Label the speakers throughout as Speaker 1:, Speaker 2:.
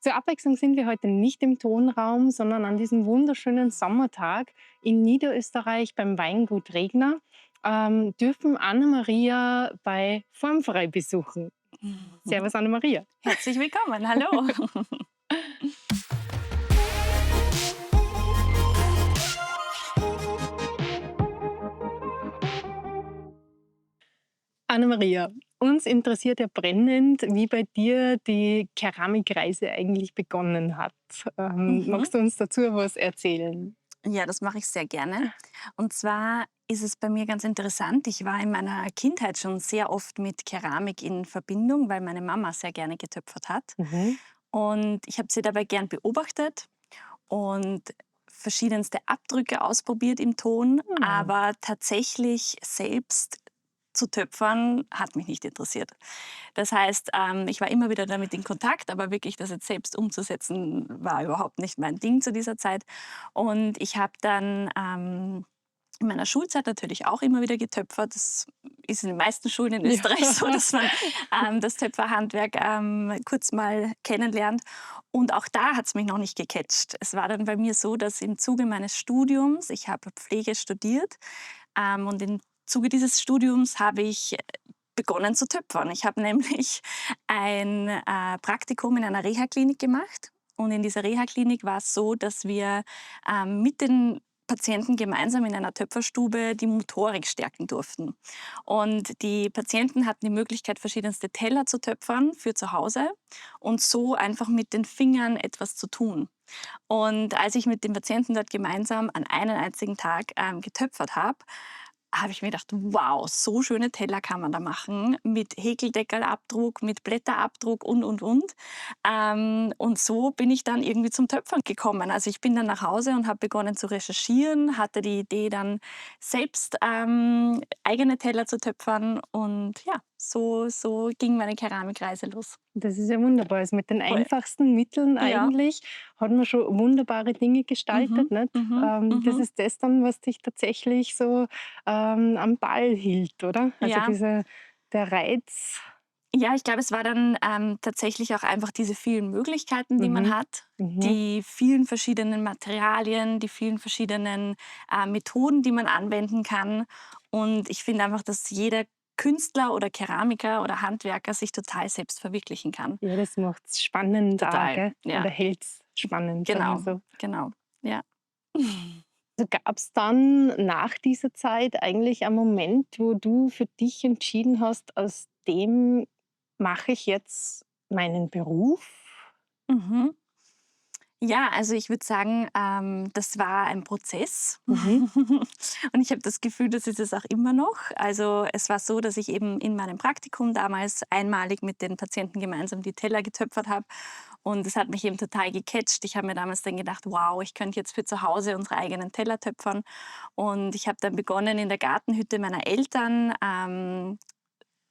Speaker 1: Zur Abwechslung sind wir heute nicht im Tonraum, sondern an diesem wunderschönen Sommertag in Niederösterreich beim Weingut Regner dürfen Anna-Maria bei Formfrei besuchen. Servus Anna-Maria.
Speaker 2: Herzlich willkommen, hallo.
Speaker 1: Anna-Maria, uns interessiert ja brennend, wie bei dir die Keramikreise eigentlich begonnen hat.
Speaker 2: Mhm.
Speaker 1: Magst du uns dazu was erzählen?
Speaker 2: Ja, das mache ich sehr gerne. Und zwar ist es bei mir ganz interessant. Ich war in meiner Kindheit schon sehr oft mit Keramik in Verbindung, weil meine Mama sehr gerne getöpfert hat.
Speaker 1: Mhm.
Speaker 2: Und ich habe sie dabei gern beobachtet und verschiedenste Abdrücke ausprobiert im Ton,
Speaker 1: Ah,
Speaker 2: aber tatsächlich selbst zu töpfern hat mich nicht interessiert. Das heißt, ich war immer wieder damit in Kontakt, aber wirklich das jetzt selbst umzusetzen, war überhaupt nicht mein Ding zu dieser Zeit. Und ich habe dann in meiner Schulzeit natürlich auch immer wieder getöpfert. Das ist in den meisten Schulen in
Speaker 1: ja.
Speaker 2: Österreich so, dass man das Töpferhandwerk kurz mal kennenlernt. Und auch da hat es mich noch nicht gecatcht. Es war dann bei mir so, dass im Zuge meines Studiums, ich habe Pflege studiert, und im Zuge dieses Studiums habe ich begonnen zu töpfern. Ich habe nämlich ein Praktikum in einer Reha-Klinik gemacht. Und in dieser Reha-Klinik war es so, dass wir mit den Patienten gemeinsam in einer Töpferstube die Motorik stärken durften. Und die Patienten hatten die Möglichkeit, verschiedenste Teller zu töpfern für zu Hause und so einfach mit den Fingern etwas zu tun. Und als ich mit den Patienten dort gemeinsam an einem einzigen Tag getöpfert habe ich mir gedacht, wow, so schöne Teller kann man da machen mit Häkeldeckelabdruck, mit Blätterabdruck und. Und so bin ich dann irgendwie zum Töpfern gekommen. Also ich bin dann nach Hause und habe begonnen zu recherchieren, hatte die Idee dann selbst eigene Teller zu töpfern und ja, so ging meine Keramikreise los.
Speaker 1: Das ist ja wunderbar. Also mit den
Speaker 2: Voll.
Speaker 1: einfachsten Mitteln
Speaker 2: Ja.
Speaker 1: eigentlich hat man schon wunderbare Dinge gestaltet.
Speaker 2: Mhm.
Speaker 1: Nicht?
Speaker 2: Mhm.
Speaker 1: Das
Speaker 2: Mhm.
Speaker 1: ist das dann, was dich tatsächlich so am Ball hielt, oder? Also
Speaker 2: Ja.
Speaker 1: der Reiz.
Speaker 2: Ja, ich glaube, es war dann tatsächlich auch einfach diese vielen Möglichkeiten, die man
Speaker 1: Mhm.
Speaker 2: hat,
Speaker 1: Mhm.
Speaker 2: die vielen verschiedenen Materialien, die vielen verschiedenen Methoden, die man anwenden kann. Und ich finde einfach, dass jeder Künstler oder Keramiker oder Handwerker sich total selbst verwirklichen kann.
Speaker 1: Ja, das macht es spannend auch,
Speaker 2: Total,
Speaker 1: gell?
Speaker 2: ja,
Speaker 1: Oder hält es spannend, sagen wir
Speaker 2: genau,
Speaker 1: so.
Speaker 2: genau, ja.
Speaker 1: Also gab es dann nach dieser Zeit eigentlich einen Moment, wo du für dich entschieden hast, aus dem mache ich jetzt meinen Beruf?
Speaker 2: Mhm. Ja, also ich würde sagen, das war ein Prozess.
Speaker 1: Mhm.
Speaker 2: Und ich habe das Gefühl, das ist es auch immer noch. Also es war so, dass ich eben in meinem Praktikum damals einmalig mit den Patienten gemeinsam die Teller getöpfert habe. Und es hat mich eben total gecatcht. Ich habe mir damals dann gedacht, wow, ich könnte jetzt für zu Hause unsere eigenen Teller töpfern. Und ich habe dann begonnen, in der Gartenhütte meiner Eltern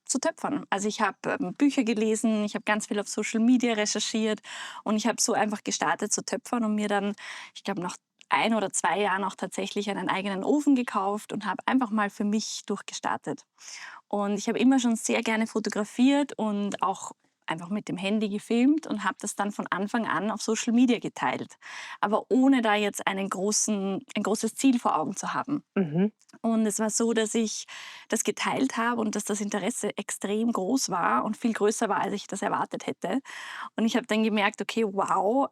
Speaker 2: zu töpfern. Also ich habe Bücher gelesen, ich habe ganz viel auf Social Media recherchiert und ich habe so einfach gestartet zu töpfern und mir dann, ich glaube, nach 1 oder 2 Jahren auch tatsächlich einen eigenen Ofen gekauft und habe einfach mal für mich durchgestartet. Und ich habe immer schon sehr gerne fotografiert und auch einfach mit dem Handy gefilmt und habe das dann von Anfang an auf Social Media geteilt, aber ohne da jetzt ein großes Ziel vor Augen zu haben.
Speaker 1: Mhm.
Speaker 2: Und es war so, dass ich das geteilt habe und dass das Interesse extrem groß war und viel größer war, als ich das erwartet hätte. Und ich habe dann gemerkt, okay, wow,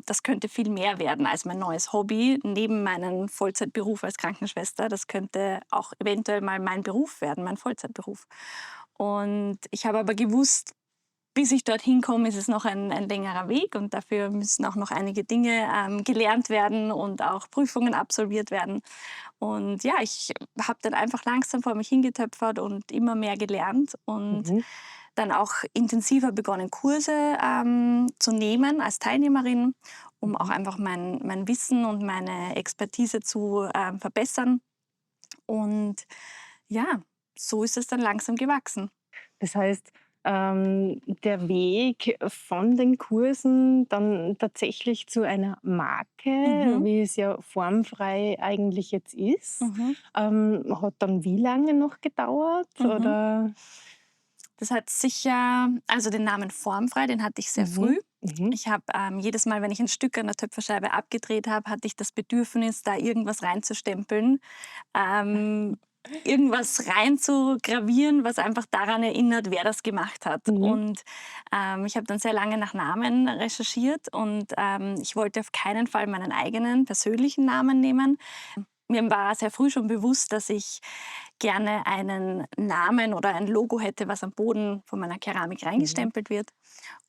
Speaker 2: das könnte viel mehr werden als mein neues Hobby neben meinem Vollzeitberuf als Krankenschwester. Das könnte auch eventuell mal mein Beruf werden, mein Vollzeitberuf. Und ich habe aber gewusst, bis ich dorthin komme, ist es noch ein längerer Weg und dafür müssen auch noch einige Dinge gelernt werden und auch Prüfungen absolviert werden. Und ja, ich habe dann einfach langsam vor mich hingetöpfert und immer mehr gelernt und
Speaker 1: Mhm.
Speaker 2: dann auch intensiver begonnen, Kurse zu nehmen als Teilnehmerin, um auch
Speaker 1: Mhm.
Speaker 2: einfach mein Wissen und meine Expertise zu verbessern. Und ja, so ist es dann langsam gewachsen.
Speaker 1: Das heißt, der Weg von den Kursen dann tatsächlich zu einer Marke,
Speaker 2: Mhm,
Speaker 1: wie es ja formfrei eigentlich jetzt ist,
Speaker 2: mhm,
Speaker 1: hat dann wie lange noch gedauert?
Speaker 2: mhm.
Speaker 1: Oder?
Speaker 2: Das hat sicher, also den Namen Formfrei, den hatte ich sehr
Speaker 1: Mhm.
Speaker 2: früh.
Speaker 1: Mhm.
Speaker 2: Ich habe jedes Mal, wenn ich ein Stück an der Töpferscheibe abgedreht habe, hatte ich das Bedürfnis, da irgendwas reinzustempeln, ähm, irgendwas reinzugravieren, was einfach daran erinnert, wer das gemacht hat.
Speaker 1: Mhm.
Speaker 2: Und ich habe dann sehr lange nach Namen recherchiert und ich wollte auf keinen Fall meinen eigenen persönlichen Namen nehmen. Mir war sehr früh schon bewusst, dass ich gerne einen Namen oder ein Logo hätte, was am Boden von meiner Keramik
Speaker 1: Mhm.
Speaker 2: reingestempelt wird.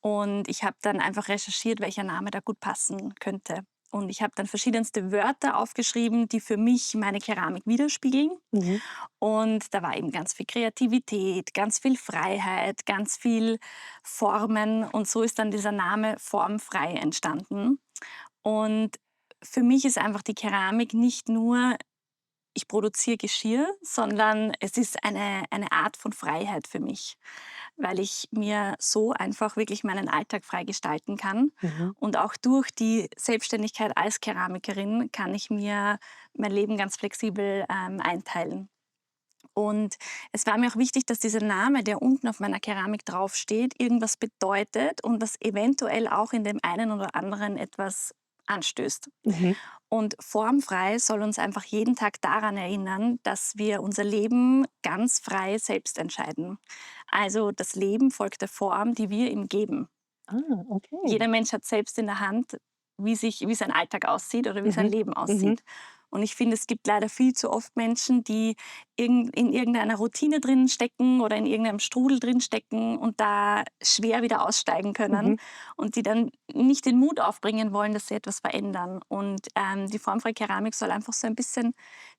Speaker 2: Und ich habe dann einfach recherchiert, welcher Name da gut passen könnte. Und ich habe dann verschiedenste Wörter aufgeschrieben, die für mich meine Keramik widerspiegeln.
Speaker 1: Mhm.
Speaker 2: Und da war eben ganz viel Kreativität, ganz viel Freiheit, ganz viel Formen. Und so ist dann dieser Name Formfrei entstanden. Und für mich ist einfach die Keramik nicht nur, ich produziere Geschirr, sondern es ist eine Art von Freiheit für mich, weil ich mir so einfach wirklich meinen Alltag frei gestalten kann.
Speaker 1: Mhm.
Speaker 2: Und auch durch die Selbstständigkeit als Keramikerin kann ich mir mein Leben ganz flexibel einteilen. Und es war mir auch wichtig, dass dieser Name, der unten auf meiner Keramik draufsteht, irgendwas bedeutet und das eventuell auch in dem einen oder anderen etwas anstößt.
Speaker 1: Mhm.
Speaker 2: Und formfrei soll uns einfach jeden Tag daran erinnern, dass wir unser Leben ganz frei selbst entscheiden. Also das Leben folgt der Form, die wir ihm geben.
Speaker 1: Ah, okay.
Speaker 2: Jeder Mensch hat selbst in der Hand, wie sein Alltag aussieht oder wie sein
Speaker 1: Mhm.
Speaker 2: Leben
Speaker 1: Mhm.
Speaker 2: aussieht. Und ich finde, es gibt leider viel zu oft Menschen, die in irgendeiner Routine drin stecken oder in irgendeinem Strudel drin stecken und da schwer wieder aussteigen können
Speaker 1: Mhm.
Speaker 2: und die dann nicht den Mut aufbringen wollen, dass sie etwas verändern. Und die formfreie Keramik soll einfach so ein bisschen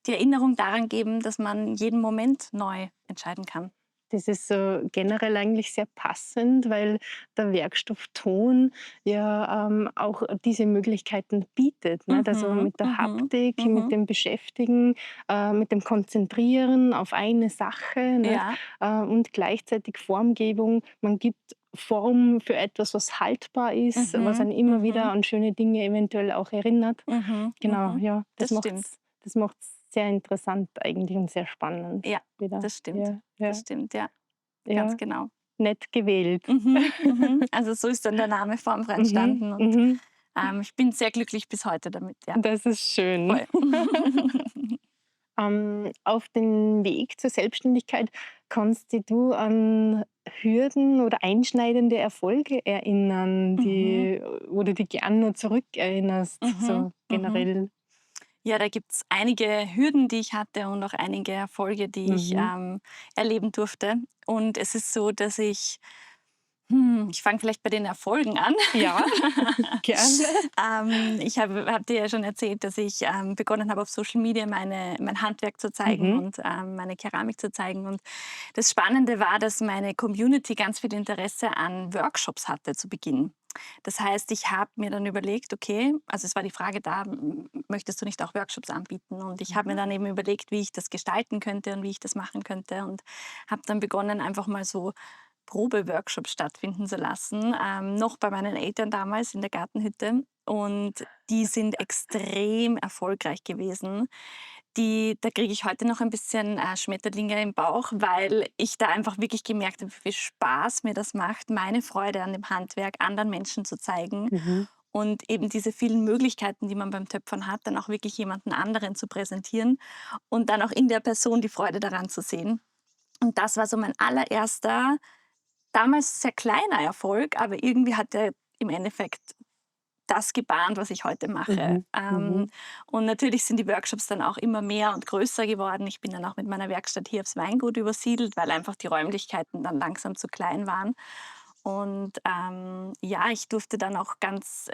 Speaker 2: die Erinnerung daran geben, dass man jeden Moment neu entscheiden kann.
Speaker 1: Das ist so generell eigentlich sehr passend, weil der Werkstoff Ton ja, auch diese Möglichkeiten bietet, nicht? Also,
Speaker 2: Mhm,
Speaker 1: mit der
Speaker 2: mhm,
Speaker 1: Haptik, mit
Speaker 2: mhm.
Speaker 1: dem Beschäftigen, mit dem Konzentrieren auf eine Sache, nicht?
Speaker 2: Ja.
Speaker 1: Und gleichzeitig Formgebung. Man gibt Form für etwas, was haltbar ist, was
Speaker 2: Mhm,
Speaker 1: einen immer wieder
Speaker 2: mhm.
Speaker 1: an schöne Dinge eventuell auch erinnert.
Speaker 2: Mhm,
Speaker 1: Genau,
Speaker 2: mhm.
Speaker 1: ja,
Speaker 2: Das stimmt.
Speaker 1: das macht's sehr interessant eigentlich und sehr spannend
Speaker 2: Ja,
Speaker 1: wieder.
Speaker 2: das stimmt.
Speaker 1: Ja,
Speaker 2: Das
Speaker 1: ja,
Speaker 2: stimmt, ja, ganz
Speaker 1: ja.
Speaker 2: genau.
Speaker 1: Nett gewählt.
Speaker 2: Mhm, mhm. Also, so ist dann der Name formfrei
Speaker 1: Mhm,
Speaker 2: entstanden und,
Speaker 1: mhm.
Speaker 2: ich bin sehr glücklich bis heute damit, ja,
Speaker 1: Das ist schön.
Speaker 2: voll.
Speaker 1: Auf den Weg zur Selbstständigkeit, kannst dich du an Hürden oder einschneidende Erfolge erinnern,
Speaker 2: Mhm,
Speaker 1: die wo du dich gern nur zurückerinnerst,
Speaker 2: mhm,
Speaker 1: so
Speaker 2: mhm.
Speaker 1: generell?
Speaker 2: Ja, da gibt's einige Hürden, die ich hatte und auch einige Erfolge, die ich,
Speaker 1: Mhm.
Speaker 2: erleben durfte. Und es ist so, dass ich fange vielleicht bei den Erfolgen an.
Speaker 1: Ja, gerne.
Speaker 2: Ich habe dir ja schon erzählt, dass ich begonnen habe, auf Social Media mein Handwerk zu zeigen
Speaker 1: Mhm,
Speaker 2: und meine Keramik zu zeigen. Und das Spannende war, dass meine Community ganz viel Interesse an Workshops hatte zu Beginn. Das heißt, ich habe mir dann überlegt, okay, also es war die Frage da, möchtest du nicht auch Workshops anbieten? Und ich habe mir dann eben überlegt, wie ich das gestalten könnte und wie ich das machen könnte und habe dann begonnen, einfach mal so Probeworkshops stattfinden zu lassen, noch bei meinen Eltern damals in der Gartenhütte. Und die sind extrem erfolgreich gewesen. Da kriege ich heute noch ein bisschen Schmetterlinge im Bauch, weil ich da einfach wirklich gemerkt habe, wie viel Spaß mir das macht, meine Freude an dem Handwerk anderen Menschen zu zeigen
Speaker 1: mhm.
Speaker 2: und eben diese vielen Möglichkeiten, die man beim Töpfern hat, dann auch wirklich jemanden anderen zu präsentieren und dann auch in der Person die Freude daran zu sehen. Und das war so mein allererster, damals sehr kleiner Erfolg, aber irgendwie hat er im Endeffekt das gebahnt, was ich heute mache.
Speaker 1: Mhm, mhm,
Speaker 2: Und natürlich sind die Workshops dann auch immer mehr und größer geworden. Ich bin dann auch mit meiner Werkstatt hier aufs Weingut übersiedelt, weil einfach die Räumlichkeiten dann langsam zu klein waren. Und ja, ich durfte dann auch ganz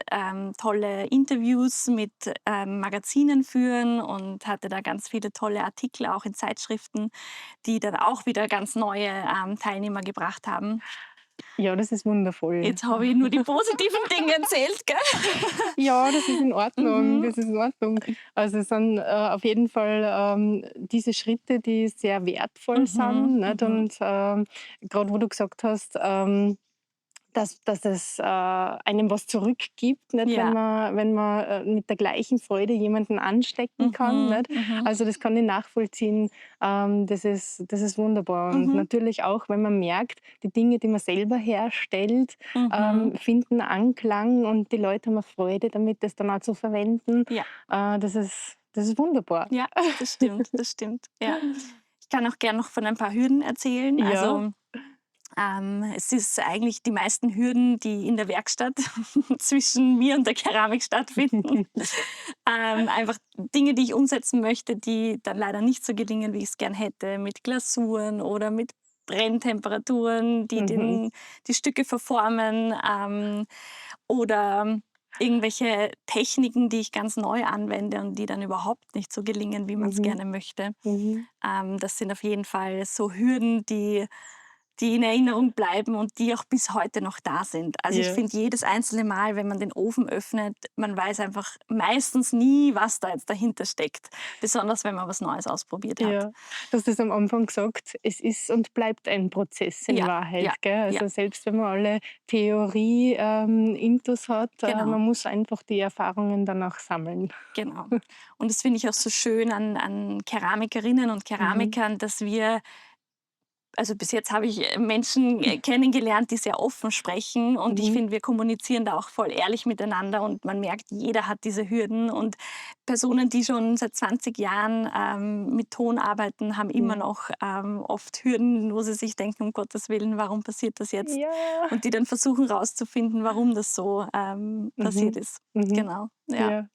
Speaker 2: tolle Interviews mit Magazinen führen und hatte da ganz viele tolle Artikel auch in Zeitschriften, die dann auch wieder ganz neue Teilnehmer gebracht haben.
Speaker 1: ja, das ist wundervoll.
Speaker 2: Jetzt habe ich nur die positiven Dinge erzählt, gell?
Speaker 1: Ja, das ist in Ordnung,
Speaker 2: Mhm.
Speaker 1: das ist in Ordnung. Also, es sind, auf jeden Fall, diese Schritte, die sehr wertvoll
Speaker 2: Mhm.
Speaker 1: sind, nicht?
Speaker 2: Mhm.
Speaker 1: Und, grad wo du gesagt hast, dass es, einem was zurückgibt, nicht,
Speaker 2: Ja.
Speaker 1: wenn man, mit der gleichen Freude jemanden anstecken kann,
Speaker 2: Mhm,
Speaker 1: nicht?
Speaker 2: mhm,
Speaker 1: Also, das kann ich nachvollziehen. Das ist wunderbar. Und
Speaker 2: mhm,
Speaker 1: natürlich auch, wenn man merkt, die Dinge, die man selber herstellt,
Speaker 2: mhm.
Speaker 1: finden Anklang und die Leute haben eine Freude damit, das dann auch zu verwenden.
Speaker 2: Ja,
Speaker 1: Das ist wunderbar.
Speaker 2: ja, das stimmt, das stimmt, ja. Ich kann auch gern noch von ein paar Hürden erzählen.
Speaker 1: Ja.
Speaker 2: Also, es ist eigentlich die meisten Hürden, die in der Werkstatt zwischen mir und der Keramik stattfinden. Einfach Dinge, die ich umsetzen möchte, die dann leider nicht so gelingen, wie ich es gern hätte, mit Glasuren oder mit Brenntemperaturen, die
Speaker 1: Mhm.
Speaker 2: die Stücke verformen, oder irgendwelche Techniken, die ich ganz neu anwende und die dann überhaupt nicht so gelingen, wie man es
Speaker 1: Mhm.
Speaker 2: gerne möchte.
Speaker 1: Mhm.
Speaker 2: Das sind auf jeden Fall so Hürden, die in Erinnerung bleiben und die auch bis heute noch da sind. Also, ich
Speaker 1: Ja.
Speaker 2: finde jedes einzelne Mal, wenn man den Ofen öffnet, man weiß einfach meistens nie, was da jetzt dahinter steckt, besonders wenn man was Neues ausprobiert hat.
Speaker 1: Ja, du hast es am Anfang gesagt, es ist und bleibt ein Prozess in
Speaker 2: Ja, ja,
Speaker 1: Wahrheit, gell?
Speaker 2: ja,
Speaker 1: Also, selbst wenn man alle Theorie, Intus hat,
Speaker 2: genau.
Speaker 1: man muss einfach die Erfahrungen danach sammeln.
Speaker 2: Genau. Und das finde ich auch so schön an Keramikerinnen und
Speaker 1: Mhm.
Speaker 2: Keramikern, dass wir also bis jetzt habe ich Menschen kennengelernt, die sehr offen sprechen und ich
Speaker 1: Mhm.
Speaker 2: finde, wir kommunizieren da auch voll ehrlich miteinander und man merkt, jeder hat diese Hürden und Personen, die schon seit 20 Jahren mit Ton arbeiten, haben immer
Speaker 1: Ja.
Speaker 2: noch oft Hürden, wo sie sich denken, um Gottes Willen, warum passiert das jetzt?
Speaker 1: Ja.
Speaker 2: Und die dann versuchen rauszufinden, warum das so passiert
Speaker 1: Mhm.
Speaker 2: ist.
Speaker 1: Mhm.
Speaker 2: Genau, ja.
Speaker 1: Ja.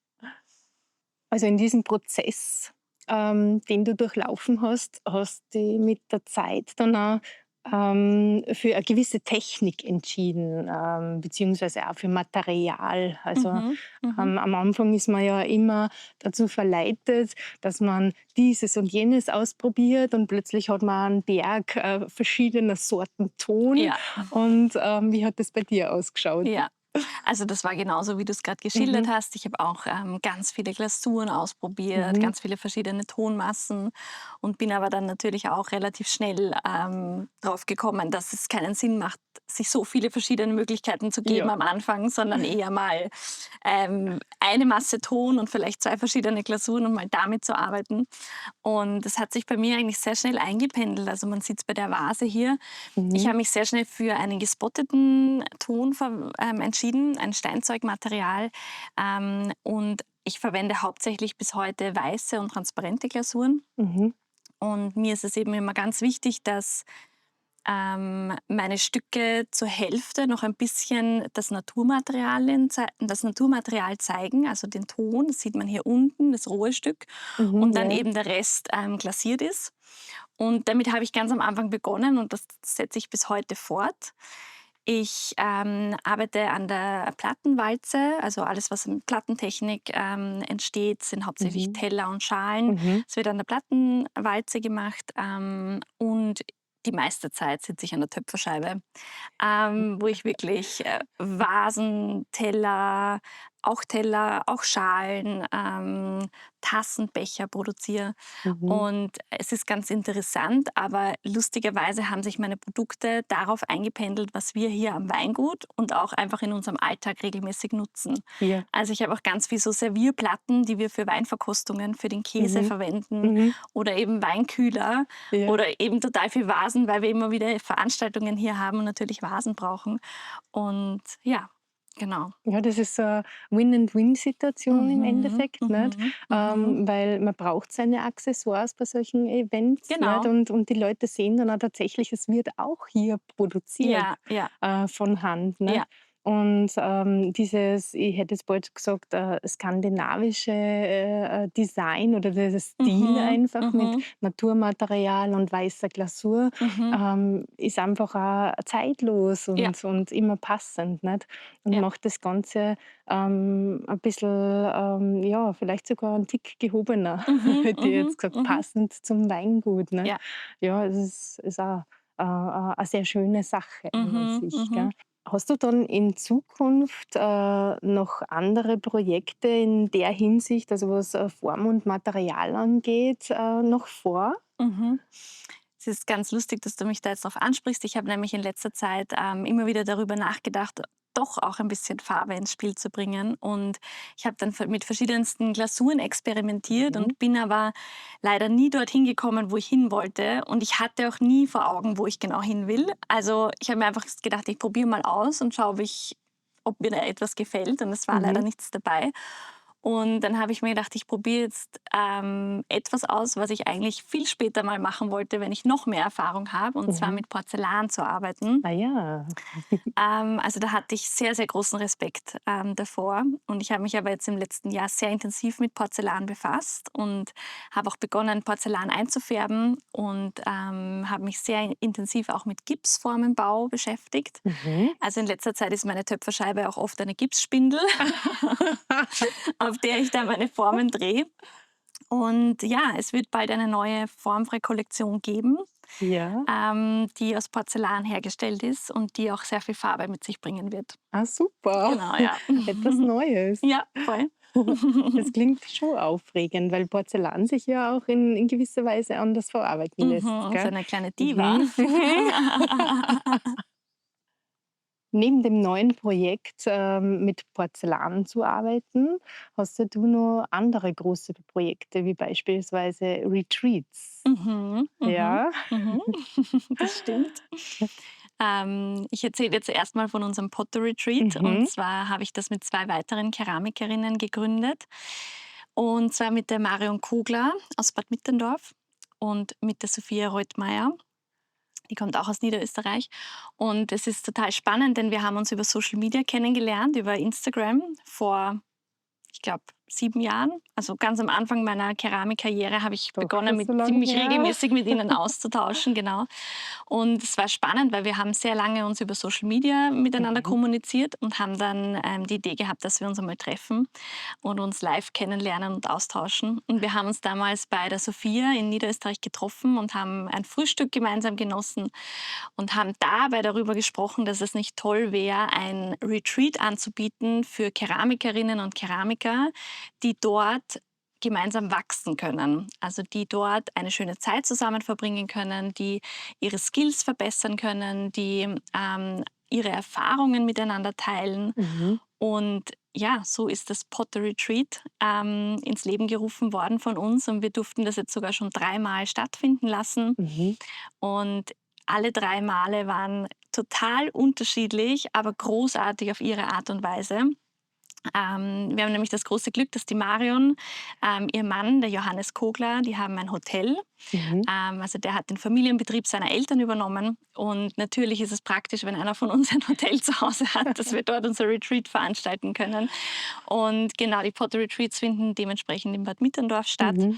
Speaker 1: Also, in diesem Prozess, den du durchlaufen hast, hast du mit der Zeit dann auch, für eine gewisse Technik entschieden, beziehungsweise auch für Material. Also,
Speaker 2: Mhm, mhm.
Speaker 1: am Anfang ist man ja immer dazu verleitet, dass man dieses und jenes ausprobiert und plötzlich hat man einen Berg, verschiedener Sorten Ton.
Speaker 2: Ja,
Speaker 1: Und, wie hat das bei dir ausgeschaut?
Speaker 2: ja. Also, das war genauso, wie du es gerade geschildert
Speaker 1: Mhm,
Speaker 2: hast. Ich habe auch, ganz viele Glasuren ausprobiert,
Speaker 1: mhm,
Speaker 2: ganz viele verschiedene Tonmassen und bin aber dann natürlich auch relativ schnell, drauf gekommen, dass es keinen Sinn macht, sich so viele verschiedene Möglichkeiten zu geben
Speaker 1: ja.
Speaker 2: am Anfang, sondern eher mal, eine Masse Ton und vielleicht 2 verschiedene Glasuren und mal damit zu arbeiten. Und das hat sich bei mir eigentlich sehr schnell eingependelt. Also, man sieht's bei der Vase hier. Ich
Speaker 1: Mhm,
Speaker 2: habe mich sehr schnell für einen gespotteten Ton entschieden, ein Steinzeugmaterial. Und ich verwende hauptsächlich bis heute weiße und transparente Glasuren.
Speaker 1: mhm,
Speaker 2: Und mir ist es eben immer ganz wichtig, dass meine Stücke zur Hälfte noch ein bisschen das Naturmaterial zeigen, also den Ton, das sieht man hier unten, das rohe Stück,
Speaker 1: mhm,
Speaker 2: und dann
Speaker 1: ja.
Speaker 2: eben der Rest glasiert ist. Und damit habe ich ganz am Anfang begonnen und das setze ich bis heute fort. Ich arbeite an der Plattenwalze, also alles, was in Plattentechnik entsteht, sind hauptsächlich
Speaker 1: Mhm.
Speaker 2: Teller und Schalen.
Speaker 1: Mhm.
Speaker 2: Es wird an der Plattenwalze gemacht und die meiste Zeit sitze ich an der Töpferscheibe, wo ich wirklich Vasen, Teller, auch Schalen, Tassen, Becher produziere.
Speaker 1: Mhm.
Speaker 2: Und es ist ganz interessant, aber lustigerweise haben sich meine Produkte darauf eingependelt, was wir hier am Weingut und auch einfach in unserem Alltag regelmäßig nutzen.
Speaker 1: Ja.
Speaker 2: Also ich habe auch ganz viel so Servierplatten, die wir für Weinverkostungen, für den Käse
Speaker 1: Mhm.
Speaker 2: verwenden
Speaker 1: Mhm.
Speaker 2: oder eben Weinkühler
Speaker 1: Ja.
Speaker 2: oder eben total viel Vasen, weil wir immer wieder Veranstaltungen hier haben und natürlich Vasen brauchen. Und ja, genau.
Speaker 1: Ja, das ist so 'ne Win-and-Win-Situation im
Speaker 2: Mhm,
Speaker 1: Endeffekt, nicht?
Speaker 2: mhm, mhm.
Speaker 1: Weil man braucht seine Accessoires bei solchen Events, nicht?
Speaker 2: Genau.
Speaker 1: Und die Leute sehen dann auch tatsächlich, es wird auch hier produziert,
Speaker 2: Ja, ja,
Speaker 1: von Hand, nicht?
Speaker 2: ja.
Speaker 1: Und, dieses, ich hätte jetzt bald gesagt, skandinavische, Design oder dieser Stil
Speaker 2: Mhm,
Speaker 1: einfach mit
Speaker 2: mhm,
Speaker 1: Naturmaterial und weißer Glasur,
Speaker 2: mhm.
Speaker 1: ist einfach auch zeitlos
Speaker 2: Ja,
Speaker 1: und immer passend, nicht? Und
Speaker 2: ja.
Speaker 1: macht das Ganze, ein bisschen, ja, vielleicht sogar 'n Tick gehobener,
Speaker 2: Mhm,
Speaker 1: hätte ich
Speaker 2: mhm,
Speaker 1: jetzt gesagt,
Speaker 2: mhm.
Speaker 1: passend zum Weingut, nicht?
Speaker 2: Ja.
Speaker 1: Ja, es ist auch, a sehr schöne Sache an und
Speaker 2: Mhm,
Speaker 1: sich,
Speaker 2: mhm.
Speaker 1: gell? Hast du dann in Zukunft, noch andere Projekte in der Hinsicht, also was, Form und Material angeht, noch vor?
Speaker 2: Mhm. Es ist ganz lustig, dass du mich da jetzt drauf ansprichst. Ich habe nämlich in letzter Zeit immer wieder darüber nachgedacht, doch auch ein bisschen Farbe ins Spiel zu bringen. Und ich habe dann mit verschiedensten Glasuren experimentiert
Speaker 1: Mhm.
Speaker 2: und bin aber leider nie dorthin gekommen, wo ich hin wollte. Und ich hatte auch nie vor Augen, wo ich genau hin will. Also ich habe mir einfach gedacht, ich probiere mal aus und schaue, ob mir da etwas gefällt. Und es war leider
Speaker 1: Mhm.
Speaker 2: nichts dabei. Und dann habe ich mir gedacht, ich probiere jetzt etwas aus, was ich eigentlich viel später mal machen wollte, wenn ich noch mehr Erfahrung habe, und zwar
Speaker 1: Mhm.
Speaker 2: mit Porzellan zu arbeiten.
Speaker 1: Ah ja.
Speaker 2: Also da hatte ich sehr, sehr großen Respekt davor. Und ich habe mich aber jetzt im letzten Jahr sehr intensiv mit Porzellan befasst und habe auch begonnen, Porzellan einzufärben und habe mich sehr intensiv auch mit Gipsformenbau beschäftigt.
Speaker 1: Mhm.
Speaker 2: Also in letzter Zeit ist meine Töpferscheibe auch oft eine Gipsspindel, auf der ich dann meine Formen drehe. Und ja, es wird bald eine neue formfreie Kollektion geben,
Speaker 1: Ja.
Speaker 2: die aus Porzellan hergestellt ist und die auch sehr viel Farbe mit sich bringen wird.
Speaker 1: Ah, super.
Speaker 2: Genau, ja.
Speaker 1: Etwas Neues.
Speaker 2: Ja, voll.
Speaker 1: Das klingt schon aufregend, weil Porzellan sich ja auch in gewisser Weise anders verarbeiten lässt,
Speaker 2: So
Speaker 1: gell?
Speaker 2: eine kleine Diva.
Speaker 1: Mhm. Neben dem neuen Projekt, mit Porzellan zu arbeiten, hast ja du noch andere große Projekte, wie beispielsweise Retreats.
Speaker 2: Mhm, mhm,
Speaker 1: Ja?
Speaker 2: mhm. Das stimmt. Ich erzähle jetzt erst mal von unserem Pottery-Retreat. Und
Speaker 1: Mhm.
Speaker 2: zwar habe ich das mit 2 weiteren Keramikerinnen gegründet. Und zwar mit der Marion Kogler aus Bad Mitterndorf und mit der Sophia Reutmeier. Die kommt auch aus Niederösterreich. Und es ist total spannend, denn wir haben uns über Social Media kennengelernt, über Instagram vor, ich glaube, 7 Jahren. Also ganz am Anfang meiner Keramikkarriere habe ich
Speaker 1: Doch
Speaker 2: begonnen,
Speaker 1: schon so
Speaker 2: mit
Speaker 1: lang
Speaker 2: ziemlich
Speaker 1: her.
Speaker 2: regelmäßig mit ihnen auszutauschen, genau. Und es war spannend, weil wir haben sehr lange uns über Social Media miteinander
Speaker 1: Mhm.
Speaker 2: kommuniziert und haben dann die Idee gehabt, dass wir uns einmal treffen und uns live kennenlernen und austauschen. Und wir haben uns damals bei der Sophia in Niederösterreich getroffen und haben ein Frühstück gemeinsam genossen und haben dabei darüber gesprochen, dass es nicht toll wäre, ein Retreat anzubieten für Keramikerinnen und Keramiker, die dort gemeinsam wachsen können. Also die dort eine schöne Zeit zusammen verbringen können, die ihre Skills verbessern können, die ihre Erfahrungen miteinander teilen.
Speaker 1: Mhm.
Speaker 2: Und ja, so ist das Potter Retreat ins Leben gerufen worden von uns, und wir durften das jetzt sogar schon 3-mal stattfinden lassen.
Speaker 1: Mhm.
Speaker 2: Und alle 3 Male waren total unterschiedlich, aber großartig auf ihre Art und Weise. Wir haben nämlich das große Glück, dass die Marion, ihr Mann, der Johannes Kogler, die haben ein Hotel.
Speaker 1: Mhm.
Speaker 2: Also der hat den Familienbetrieb seiner Eltern übernommen. Und natürlich ist es praktisch, wenn einer von uns ein Hotel zu Hause hat, dass wir dort unser Retreat veranstalten können. Und genau, die Potter Retreats finden dementsprechend in Bad Mitterndorf statt.
Speaker 1: Mhm.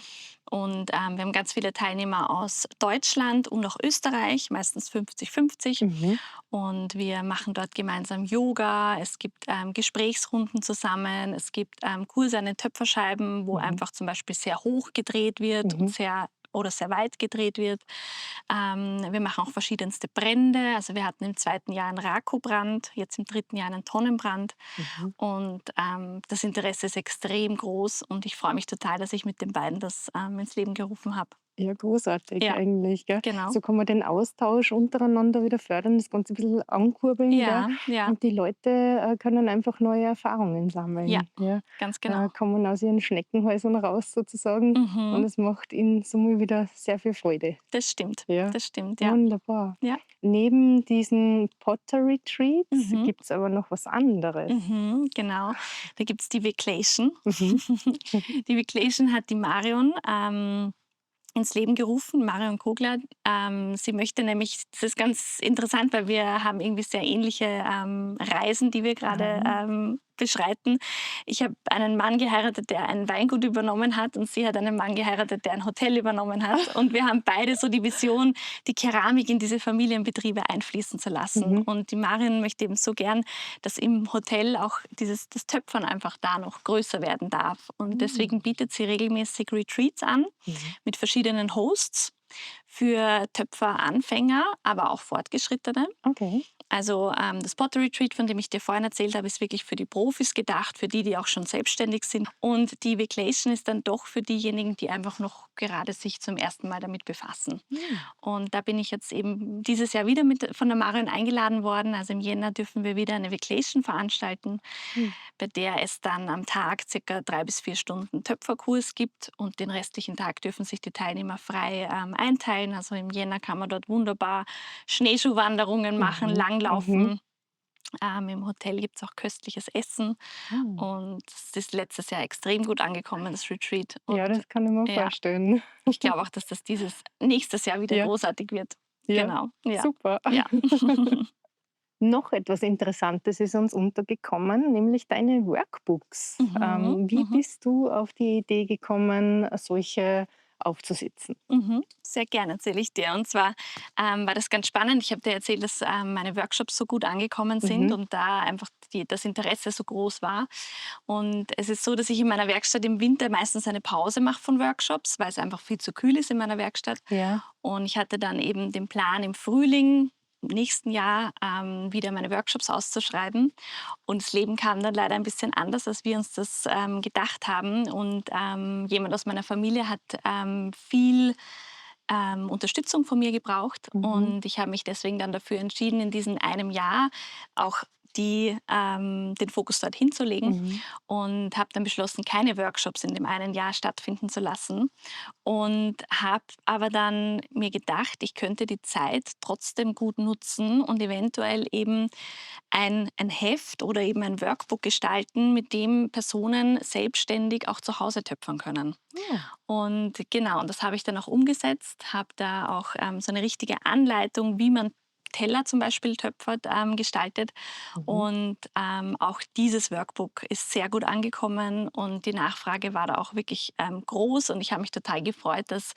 Speaker 2: Und wir haben ganz viele Teilnehmer aus Deutschland und auch Österreich, meistens 50-50.
Speaker 1: Mhm.
Speaker 2: Und wir machen dort gemeinsam Yoga. Es gibt Gesprächsrunden zusammen. Es gibt Kurse an den Töpferscheiben, wo
Speaker 1: Mhm.
Speaker 2: einfach zum Beispiel sehr hoch gedreht wird und
Speaker 1: Mhm.
Speaker 2: sehr weit gedreht wird. Wir machen auch verschiedenste Brände. Also wir hatten im 2. Jahr einen Rako-Brand, jetzt im 3. Jahr einen Tonnenbrand.
Speaker 1: Mhm.
Speaker 2: Und das Interesse ist extrem groß, und ich freue mich total, dass ich mit den beiden das ins Leben gerufen habe.
Speaker 1: Ja, großartig
Speaker 2: Ja,
Speaker 1: eigentlich, gell?
Speaker 2: genau.
Speaker 1: So kann man den Austausch untereinander wieder fördern, das Ganze 'n bisschen ankurbeln, gell?
Speaker 2: Ja, ja,
Speaker 1: Und die Leute, können einfach neue Erfahrungen
Speaker 2: ja,
Speaker 1: sammeln, ja.
Speaker 2: ganz genau.
Speaker 1: Kommen aus ihren Schneckenhäusern raus sozusagen und
Speaker 2: Mhm,
Speaker 1: es macht in Summe wieder sehr viel Freude. Ja,
Speaker 2: das stimmt, ja.
Speaker 1: wunderbar.
Speaker 2: Ja.
Speaker 1: Neben diesen Potter-Retreats
Speaker 2: Mhm,
Speaker 1: gibt's aber noch was anderes.
Speaker 2: genau. Da gibt's die Vacation.
Speaker 1: Mhm.
Speaker 2: Die Vacation hat die Marion ins Leben gerufen, Marion Kogler. Sie möchte nämlich, das ist ganz interessant, weil wir haben irgendwie sehr ähnliche Reisen, die wir gerade
Speaker 1: Aha.
Speaker 2: beschreiten. Ich habe einen Mann geheiratet, der ein Weingut übernommen hat, und sie hat einen Mann geheiratet, der ein Hotel übernommen hat. Und wir haben beide so die Vision, die Keramik in diese Familienbetriebe einfließen zu lassen.
Speaker 1: Mhm.
Speaker 2: Und die Marion möchte eben so gern, dass im Hotel auch das Töpfern einfach da noch größer werden darf. Und
Speaker 1: Mhm.
Speaker 2: deswegen bietet sie regelmäßig Retreats an
Speaker 1: Mhm.
Speaker 2: mit verschiedenen Hosts für Töpferanfänger, aber auch Fortgeschrittene.
Speaker 1: Okay.
Speaker 2: Also das Potter Retreat, von dem ich dir vorhin erzählt habe, ist wirklich für die Profis gedacht, für die, die auch schon selbstständig sind. Und die Vacation ist dann doch für diejenigen, die einfach noch gerade sich zum ersten Mal damit befassen.
Speaker 1: Mhm.
Speaker 2: Und da bin ich jetzt eben dieses Jahr wieder von der Marion eingeladen worden. Also im Jänner dürfen wir wieder eine Vacation veranstalten,
Speaker 1: Mhm.
Speaker 2: bei der es dann am Tag circa 3 bis 4 Stunden Töpferkurs gibt und den restlichen Tag dürfen sich die Teilnehmer frei einteilen. Also im Jänner kann man dort wunderbar Schneeschuhwanderungen machen,
Speaker 1: Mhm. Mhm.
Speaker 2: langlaufen. Im Hotel gibt es auch köstliches Essen
Speaker 1: Mhm.
Speaker 2: und es ist letztes Jahr extrem gut angekommen, das Retreat.
Speaker 1: Ja,
Speaker 2: Und
Speaker 1: das kann ich mir
Speaker 2: ja,
Speaker 1: vorstellen.
Speaker 2: ich glaube auch, dass das dieses nächstes Jahr wieder
Speaker 1: Ja,
Speaker 2: großartig wird.
Speaker 1: ja,
Speaker 2: Genau, ja,
Speaker 1: super.
Speaker 2: ja.
Speaker 1: Noch etwas Interessantes ist uns untergekommen, nämlich deine Workbooks.
Speaker 2: Mhm,
Speaker 1: Wie
Speaker 2: mhm.
Speaker 1: bist du auf die Idee gekommen, solche aufzusetzen?
Speaker 2: Sehr gerne erzähle ich dir. Und zwar war das ganz spannend. Ich habe dir erzählt, dass meine Workshops so gut angekommen sind
Speaker 1: Mhm.
Speaker 2: und da einfach das Interesse so groß war. Und es ist so, dass ich in meiner Werkstatt im Winter meistens eine Pause mache von Workshops, weil es einfach viel zu kühl ist in meiner Werkstatt.
Speaker 1: Ja.
Speaker 2: Und ich hatte dann eben den Plan, im Frühling im nächsten Jahr wieder meine Workshops auszuschreiben. Und das Leben kam dann leider ein bisschen anders, als wir uns das gedacht haben. Und jemand aus meiner Familie hat viel Unterstützung von mir gebraucht.
Speaker 1: Mhm.
Speaker 2: Und ich habe mich deswegen dann dafür entschieden, in diesem einem Jahr auch den Fokus dort hinzulegen
Speaker 1: Mhm.
Speaker 2: und habe dann beschlossen, keine Workshops in dem einen Jahr stattfinden zu lassen. Und habe aber dann mir gedacht, ich könnte die Zeit trotzdem gut nutzen und eventuell eben ein Heft oder eben ein Workbook gestalten, mit dem Personen selbstständig auch zu Hause töpfern können.
Speaker 1: Oh.
Speaker 2: Und genau, und das habe ich dann auch umgesetzt, habe da auch so eine richtige Anleitung, wie man Teller zum Beispiel töpfert, gestaltet.
Speaker 1: Mhm.
Speaker 2: Und auch dieses Workbook ist sehr gut angekommen und die Nachfrage war da auch wirklich groß. Und ich habe mich total gefreut, dass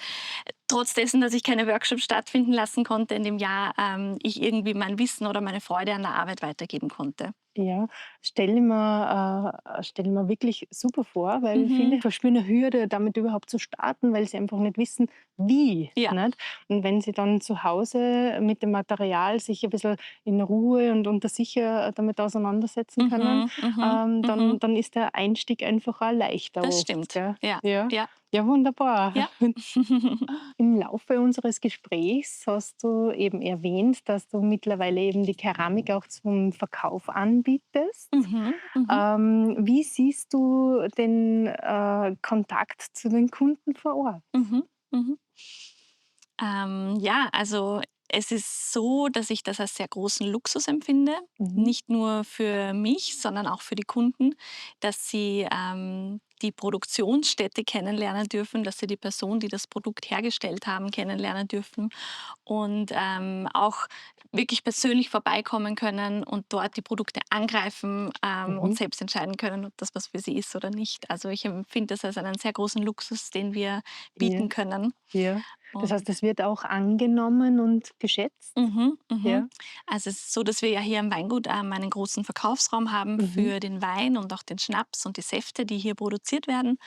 Speaker 2: trotz dessen, dass ich keine Workshops stattfinden lassen konnte in dem Jahr, ich irgendwie mein Wissen oder meine Freude an der Arbeit weitergeben konnte.
Speaker 1: Ja, stelle mir wirklich super vor, weil
Speaker 2: Mhm.
Speaker 1: viele verspüren eine Hürde, damit überhaupt zu starten, weil sie einfach nicht wissen, wie,
Speaker 2: Ja,
Speaker 1: nicht? Und wenn sie dann zu Hause mit dem Material sich ein bisschen in Ruhe und unter sich, damit auseinandersetzen können,
Speaker 2: mhm, mhm, mhm.
Speaker 1: dann ist der Einstieg einfach auch leichter
Speaker 2: Das
Speaker 1: oft,
Speaker 2: stimmt.
Speaker 1: gell?
Speaker 2: Ja,
Speaker 1: Ja.
Speaker 2: ja,
Speaker 1: Ja, wunderbar.
Speaker 2: ja.
Speaker 1: Im Laufe unseres Gesprächs hast du eben erwähnt, dass du mittlerweile eben die Keramik auch zum Verkauf anbietest.
Speaker 2: Mhm, mhm,
Speaker 1: Wie siehst du den Kontakt zu den Kunden vor Ort?
Speaker 2: mhm, mhm. Ja, also es ist so, dass ich das als sehr großen Luxus empfinde,
Speaker 1: Mhm.
Speaker 2: nicht nur für mich, sondern auch für die Kunden, dass sie die Produktionsstätte kennenlernen dürfen, dass sie die Person, die das Produkt hergestellt haben, kennenlernen dürfen und auch wirklich persönlich vorbeikommen können und dort die Produkte angreifen und
Speaker 1: Mhm.
Speaker 2: selbst entscheiden können, ob das was für sie ist oder nicht. Also ich empfinde das als einen sehr großen Luxus, den wir bieten
Speaker 1: Ja,
Speaker 2: können.
Speaker 1: ja. Das heißt,
Speaker 2: Und
Speaker 1: es wird auch angenommen und geschätzt?
Speaker 2: mhm, mhm.
Speaker 1: Ja.
Speaker 2: Also, es ist so, dass wir ja hier im Weingut, einen großen Verkaufsraum haben
Speaker 1: Mhm.
Speaker 2: für den Wein und auch den Schnaps und die Säfte, die hier produziert werden.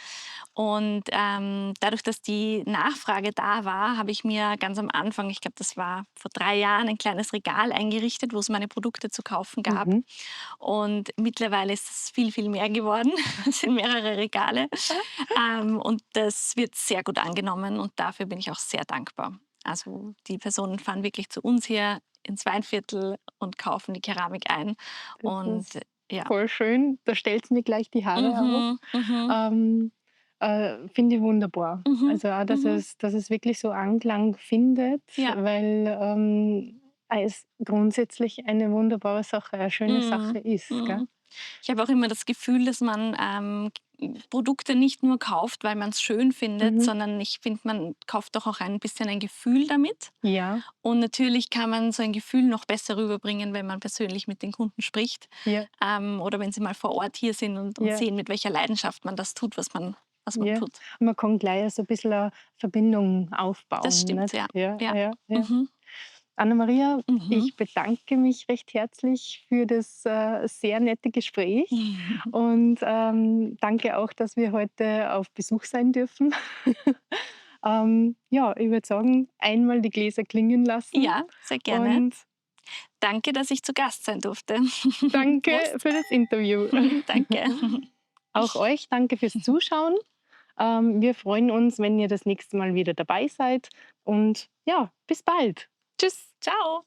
Speaker 2: Und, dadurch, dass die Nachfrage da war, habe ich mir ganz am Anfang, ich glaube, das war vor 3 Jahren, ein kleines Regal eingerichtet, wo es meine Produkte zu kaufen gab.
Speaker 1: Mhm.
Speaker 2: Und mittlerweile ist es viel, viel mehr geworden. Es sind mehrere Regale. Und das wird sehr gut angenommen und dafür bin ich auch sehr dankbar. Also die Personen fahren wirklich zu uns hier ins Weinviertel und kaufen die Keramik ein.
Speaker 1: Das
Speaker 2: Und
Speaker 1: ist
Speaker 2: ja.
Speaker 1: voll schön. Da stellt mir gleich die Haare auf.
Speaker 2: Mhm, mhm,
Speaker 1: Ähm, Finde ich wunderbar.
Speaker 2: mhm,
Speaker 1: Also auch,
Speaker 2: mhm.
Speaker 1: dass es wirklich so Anklang findet,
Speaker 2: Ja.
Speaker 1: weil es grundsätzlich eine wunderbare Sache, eine schöne
Speaker 2: Mhm,
Speaker 1: Sache ist. Gell?
Speaker 2: mhm. Ich habe auch immer das Gefühl, dass man Produkte nicht nur kauft, weil man es schön findet,
Speaker 1: Mhm.
Speaker 2: sondern ich finde, man kauft doch auch ein bisschen ein Gefühl damit.
Speaker 1: Ja,
Speaker 2: Und natürlich kann man so ein Gefühl noch besser rüberbringen, wenn man persönlich mit den Kunden spricht,
Speaker 1: ja,
Speaker 2: oder wenn sie mal vor Ort hier sind und
Speaker 1: ja,
Speaker 2: sehen, mit welcher Leidenschaft man das tut, was man
Speaker 1: ja.
Speaker 2: tut.
Speaker 1: Man kann gleich so ein bisschen eine Verbindung
Speaker 2: Das
Speaker 1: aufbauen.
Speaker 2: stimmt,
Speaker 1: Nicht?
Speaker 2: ja.
Speaker 1: Ja,
Speaker 2: Ja.
Speaker 1: ja, ja.
Speaker 2: Mhm.
Speaker 1: Anna-Maria,
Speaker 2: Mhm.
Speaker 1: ich bedanke mich recht herzlich für das sehr nette Gespräch und danke auch, dass wir heute auf Besuch sein dürfen. Ja, ich würde sagen, einmal die Gläser klingen lassen
Speaker 2: Ja, sehr gerne.
Speaker 1: und
Speaker 2: Danke, dass ich zu Gast sein durfte.
Speaker 1: danke
Speaker 2: Prost.
Speaker 1: für das Interview.
Speaker 2: Danke.
Speaker 1: Auch euch danke fürs Zuschauen. Wir freuen uns, wenn ihr das nächste Mal wieder dabei seid und ja, bis bald. Tschüss.
Speaker 2: Ciao.